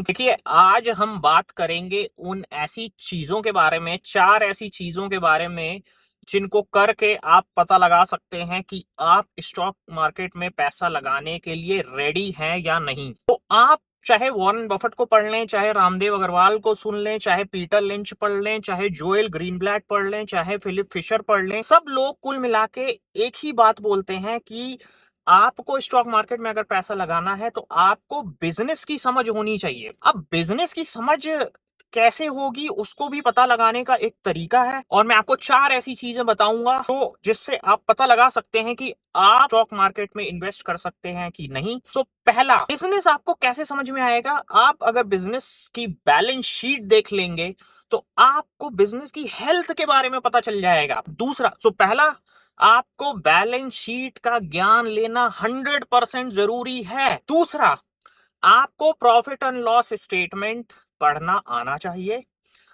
देखिए, आज हम बात करेंगे उन ऐसी चीजों के बारे में, 4 ऐसी चीजों के बारे में, जिनको करके आप पता लगा सकते हैं कि आप स्टॉक मार्केट में पैसा लगाने के लिए रेडी हैं या नहीं। तो आप चाहे वॉरेन बफेट को पढ़ लें, चाहे रामदेव अग्रवाल को सुन लें, चाहे पीटर लिंच पढ़ लें, चाहे जोएल ग्रीनब्लैट पढ़ लें, चाहे फिलिप फिशर पढ़ लें, सब लोग कुल मिला के एक ही बात बोलते हैं कि आपको स्टॉक मार्केट में अगर पैसा लगाना है तो आपको बिजनेस की समझ होनी चाहिए। अब बिजनेस की समझ कैसे होगी उसको भी पता लगाने का एक तरीका है, और मैं आपको 4 ऐसी चीजें बताऊंगा तो जिससे आप पता लगा सकते हैं कि आप स्टॉक मार्केट में इन्वेस्ट कर सकते हैं कि नहीं। तो पहला, बिजनेस आपको कैसे समझ में आएगा? आप अगर बिजनेस की बैलेंस शीट देख लेंगे तो आपको बिजनेस की हेल्थ के बारे में पता चल जाएगा। दूसरा, तो पहला, आपको बैलेंस शीट का ज्ञान लेना 100% जरूरी है। दूसरा, आपको प्रॉफिट एंड लॉस स्टेटमेंट पढ़ना आना चाहिए।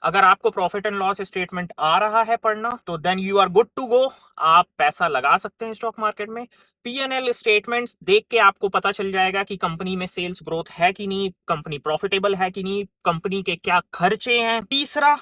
अगर आपको प्रॉफिट एंड लॉस स्टेटमेंट आ रहा है पढ़ना तो then you are good to go. आप पैसा लगा सकते हैं स्टॉक मार्केट में। पीएनएल स्टेटमेंट्स देख के आपको पता चल जाएगा कि कंपनी में सेल्स ग्रोथ है कि नहीं, कंपनी प्रॉफिटेबल है कि नहीं, कंपनी के क्या खर्चे हैं। तीसरा,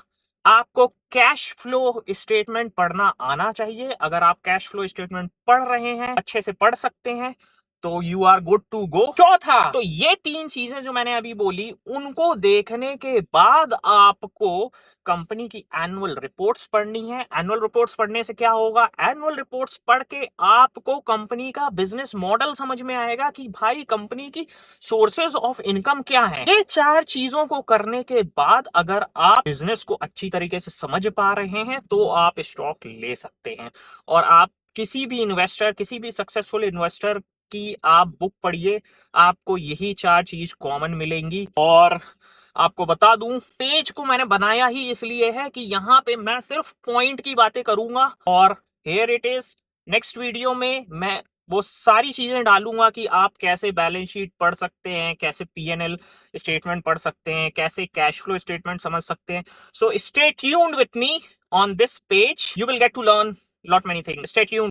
आपको कैश फ्लो स्टेटमेंट पढ़ना आना चाहिए। अगर आप कैश फ्लो स्टेटमेंट पढ़ रहे हैं, अच्छे से पढ़ सकते हैं, तो you are good to go. चौथा, तो ये 3 चीजें जो मैंने अभी बोली, उनको देखने के बाद आपको कंपनी की एनुअल रिपोर्ट्स पढ़नी है। एनुअल रिपोर्ट्स पढ़ने से क्या होगा? एनुअल रिपोर्ट्स पढ़ के आपको कंपनी का बिजनेस मॉडल समझ में आएगा कि भाई कंपनी की सोर्सेज ऑफ इनकम क्या है। ये 4 चीजों को करने के बाद अगर आप बिजनेस को अच्छी तरीके से समझ पा रहे हैं तो आप स्टॉक ले सकते हैं। और आप किसी भी इन्वेस्टर, किसी भी सक्सेसफुल इन्वेस्टर की आप बुक पढ़िए, आपको यही 4 चीज कॉमन मिलेंगी। और आपको बता दूं, पेज को मैंने बनाया ही इसलिए है कि यहां पे मैं सिर्फ पॉइंट की बातें करूंगा, और here it is. Next video में मैं वो सारी चीजें डालूंगा कि आप कैसे बैलेंस शीट पढ़ सकते हैं, कैसे पीएनएल स्टेटमेंट पढ़ सकते हैं, कैसे कैश फ्लो स्टेटमेंट समझ सकते हैं। So stay tuned with me on this page, you will get to learn lot many things. Stay tuned.